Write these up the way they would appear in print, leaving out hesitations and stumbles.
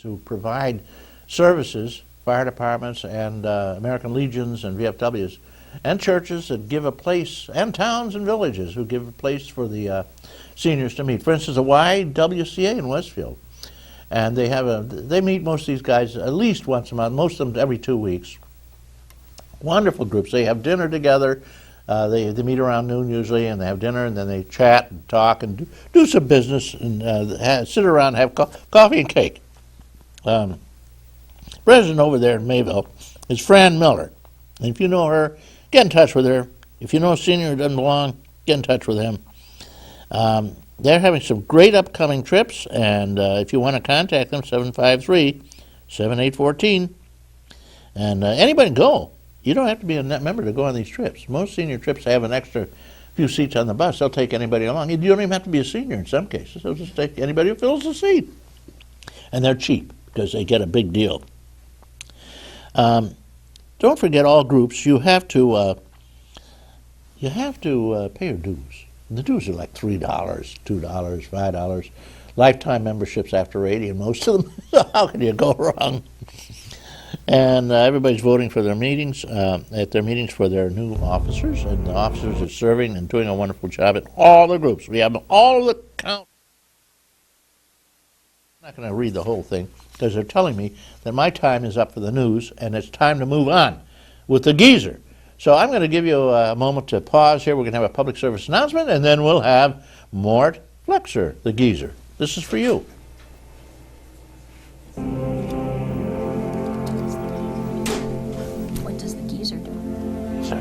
to provide services, fire departments and American Legions and VFWs, and churches that give a place, and towns and villages who give a place for the seniors to meet. For instance, the YWCA in Westfield. And they meet most of these guys at least once a month, most of them every 2 weeks. Wonderful groups. They have dinner together. They meet around noon usually, and they have dinner, and then they chat and talk and do some business and sit around and have coffee and cake. President over there in Mayville is Fran Miller. And if you know her, get in touch with her. If you know a senior who doesn't belong, get in touch with him. They're having some great upcoming trips, and if you want to contact them, 753-7814. And anybody can go. You don't have to be a member to go on these trips. Most senior trips have an extra few seats on the bus. They'll take anybody along. You don't even have to be a senior in some cases. They'll just take anybody who fills the seat. And they're cheap because they get a big deal. Don't forget all groups. You have to pay your dues. And the dues are like $3, $2, $5. Lifetime memberships after 80, and most of them. So how can you go wrong? And everybody's voting for their meetings, at their meetings for their new officers, and the officers are serving and doing a wonderful job at all the groups. We have all the count. I'm not going to read the whole thing because they're telling me that my time is up for the news and it's time to move on with the geezer. So I'm going to give you a moment to pause here. We're going to have a public service announcement, and then we'll have Mort Flexer, the geezer. This is for you. What does the geezer do? Sir.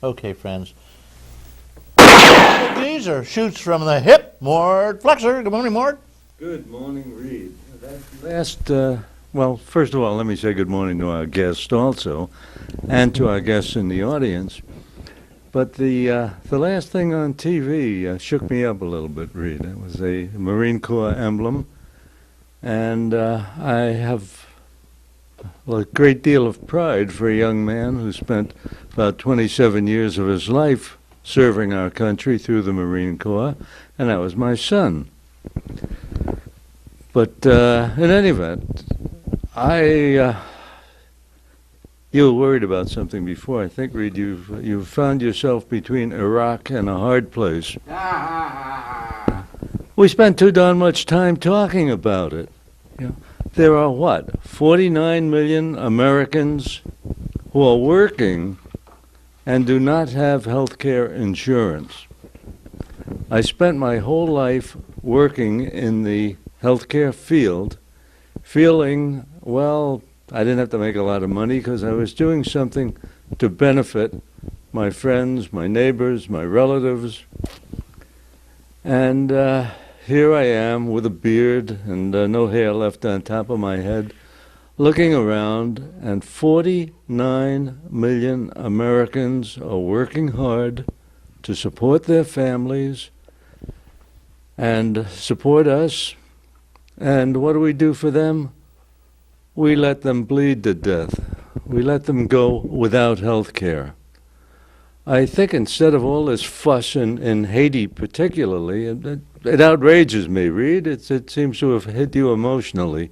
Okay, friends. The geezer shoots from the hip. Mort Flexer. Good morning, Mort. Good morning, Reed. Well, first of all, let me say good morning to our guest also, and to our guests in the audience. But the last thing on TV shook me up a little bit, Reed. It was a Marine Corps emblem, and I have a great deal of pride for a young man who spent about 27 years of his life serving our country through the Marine Corps, and that was my son. But in any event, you were worried about something before. I think, Reed, you've found yourself between Iraq and a hard place. We spent too darn much time talking about it. You know, there are, 49 million Americans who are working and do not have health care insurance. I spent my whole life working in the healthcare field, feeling, well, I didn't have to make a lot of money because I was doing something to benefit my friends, my neighbors, my relatives. And here I am with a beard and no hair left on top of my head, looking around, and 49 million Americans are working hard to support their families and support us. And what do we do for them? We let them bleed to death. We let them go without health care. I think instead of all this fuss in Haiti particularly, it outrages me, Reed. It seems to have hit you emotionally.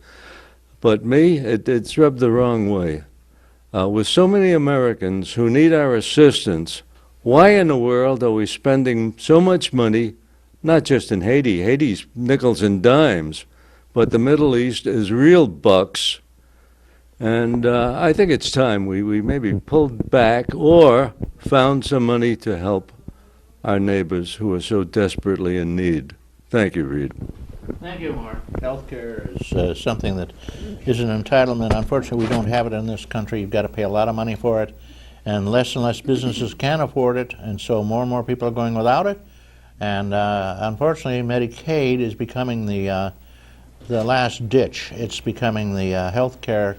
But me, it's rubbed the wrong way. With so many Americans who need our assistance, why in the world are we spending so much money, not just in Haiti? Haiti's nickels and dimes, but the Middle East is real bucks. And I think it's time we maybe pulled back or found some money to help our neighbors who are so desperately in need. Thank you, Reed. Thank you, Mark. Healthcare is something that is an entitlement. Unfortunately, we don't have it in this country. You've got to pay a lot of money for it, and less businesses can afford it, and so more and more people are going without it. And unfortunately, Medicaid is becoming the last ditch. It's becoming the healthcare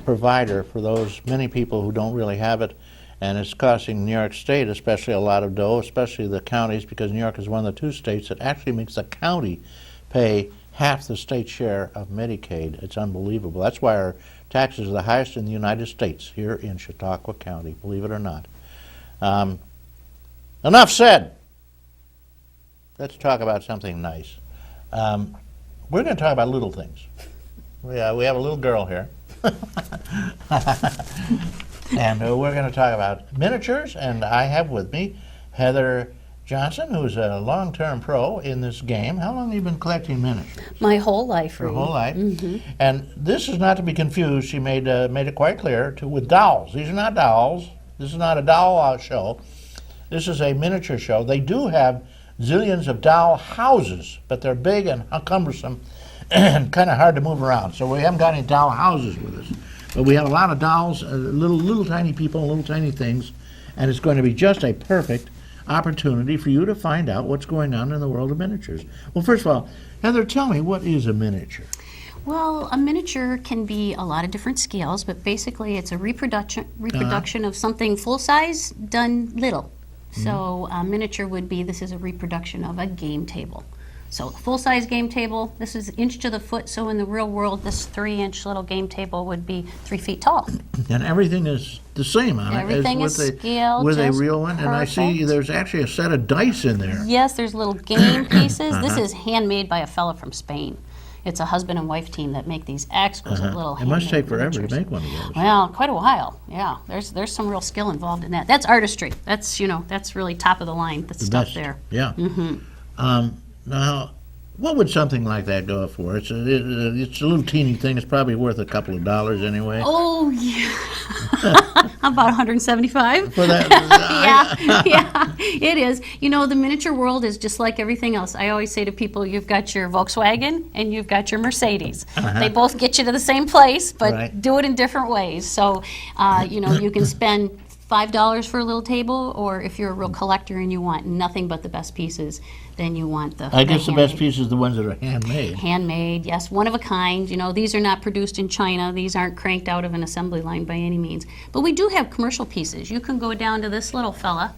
provider for those many people who don't really have it. And it's costing New York State especially a lot of dough, especially the counties, because New York is one of the 2 states that actually makes the county pay half the state share of Medicaid. It's unbelievable. That's why our taxes are the highest in the United States, here in Chautauqua County, believe it or not. Enough said. Let's talk about something nice. We're going to talk about little things. We have a little girl here. And we're going to talk about miniatures, and I have with me Heather Johnson, who's a long-term pro in this game. How long have you been collecting miniatures? My whole life, Your Reed. whole life. And this is not to be confused. She made it quite clear with dolls. These are not dolls. This is not a doll show. This is a miniature show. They do have zillions of doll houses, but they're big and cumbersome and kind of hard to move around. So we haven't got any doll houses with us. But we have a lot of dolls, little tiny people, little tiny things, and it's going to be just a perfect opportunity for you to find out what's going on in the world of miniatures. Well, first of all, Heather, tell me, what is a miniature? Well, a miniature can be a lot of different scales, but basically it's a reproduction of something full size done little. So a miniature would be, this is a reproduction of a game table. So a full-size game table, this is inch to the foot, so in the real world, this 3-inch little game table would be 3 feet tall. And everything is the same on Everything it is as scaled, with a just real one. And I see perfect. there's actually a set of dice in there. Yes, there's little game pieces. This is handmade by a fella from Spain. It's a husband and wife team that make these exquisite little It must handmade take forever miniatures. to make one of those. Well, quite a while. Yeah, there's some real skill involved in that. That's artistry. That's that's really top of the line. That's The stuff best. there. Yeah. Now, what would something like that go for? It's a little teeny thing. It's probably worth a couple of dollars anyway. Oh yeah, about 175. For that, Yeah, it is. The miniature world is just like everything else. I always say to people, you've got your Volkswagen and you've got your Mercedes. They both get you to the same place, but Right. do it in different ways. So, you can spend $5 for a little table, or if you're a real collector and you want nothing but the best pieces, then you want the I guess the best handmade. pieces are the ones that are handmade. Handmade, yes, one of a kind. These are not produced in China. These aren't cranked out of an assembly line by any means. But we do have commercial pieces. You can go down to this little fella.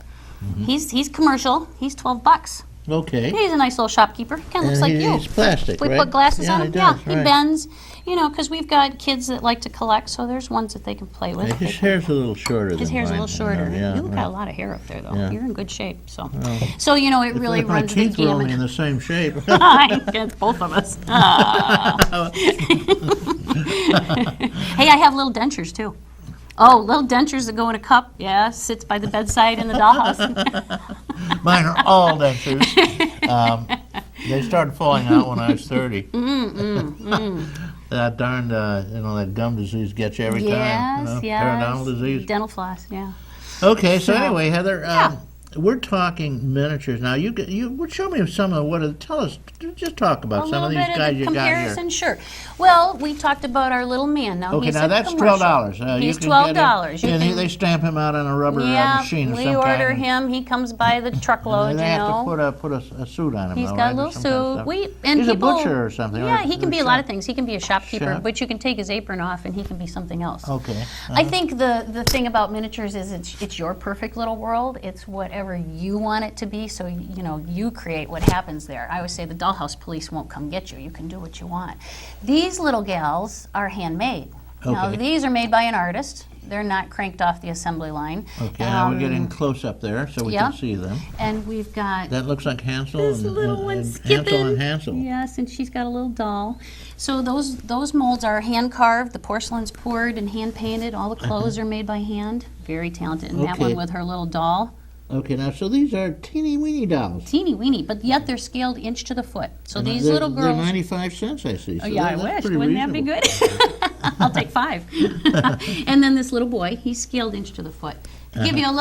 He's commercial. He's $12. Okay. He's a nice little shopkeeper. Kind of looks like you. He's plastic, We right? put glasses Yeah, on he him. does, He right. bends. Because we've got kids that like to collect, so there's ones that they can play with. His hair's a little shorter His than hair's a mine. little shorter. Yeah, You've right. got a lot of hair up there, though. Yeah. You're in good shape. So, it really If my runs the teeth were only in gamut. the same shape. It's both of us. Hey, I have little dentures too. Oh, little dentures that go in a cup. Yeah, sits by the bedside in the dollhouse. Mine are all dentures. They started falling out when I was 30. That darned, that gum disease gets you every time. Periodontal disease. Dental floss, yeah. Okay, so So, anyway, Heather, yeah. we're talking miniatures now. You would show me some of tell us, just talk about A some of little these bit guys of the you got here. comparison, sure. Well, we talked about our little man. Now Okay, he's now a that's commercial. $12. He's You can get him, $12. You and can- they stamp him out on a rubber Yeah, machine of we some order kind. him. He comes by the truckload. And they have to put a suit on him. He's though, got right, a or little some kind of suit. stuff. He's People, a butcher or something. Yeah, or- he can or be a lot chef. of things. He can be a shopkeeper, Chef. but you can take his apron off and he can be something else. Okay. I think the thing about miniatures is it's your perfect little world. It's whatever you want it to be, so you create what happens there. I always say the dollhouse police won't come get you. You can do what you want. These little gals are handmade. Now Okay. these are made by an artist. They're not cranked off the assembly line. Okay, now we're getting close up there so we yeah. can see them. And we've got That looks like Hansel this and, little and, one and skipping. Hansel and Hansel. Yes, and she's got a little doll. So those molds are hand carved. The porcelain's poured and hand painted. All the clothes are made by hand. Very talented. And that Okay. one with her little doll. Okay, now, so these are teeny-weeny dolls. Teeny weeny, but yet they're scaled inch to the foot. So And these they're- little They're girls. 95 cents, I see. Oh, So yeah, I that's wish. pretty Wouldn't that be reasonable. good? I'll take 5. And then this little boy, he's scaled inch to the foot. To give you a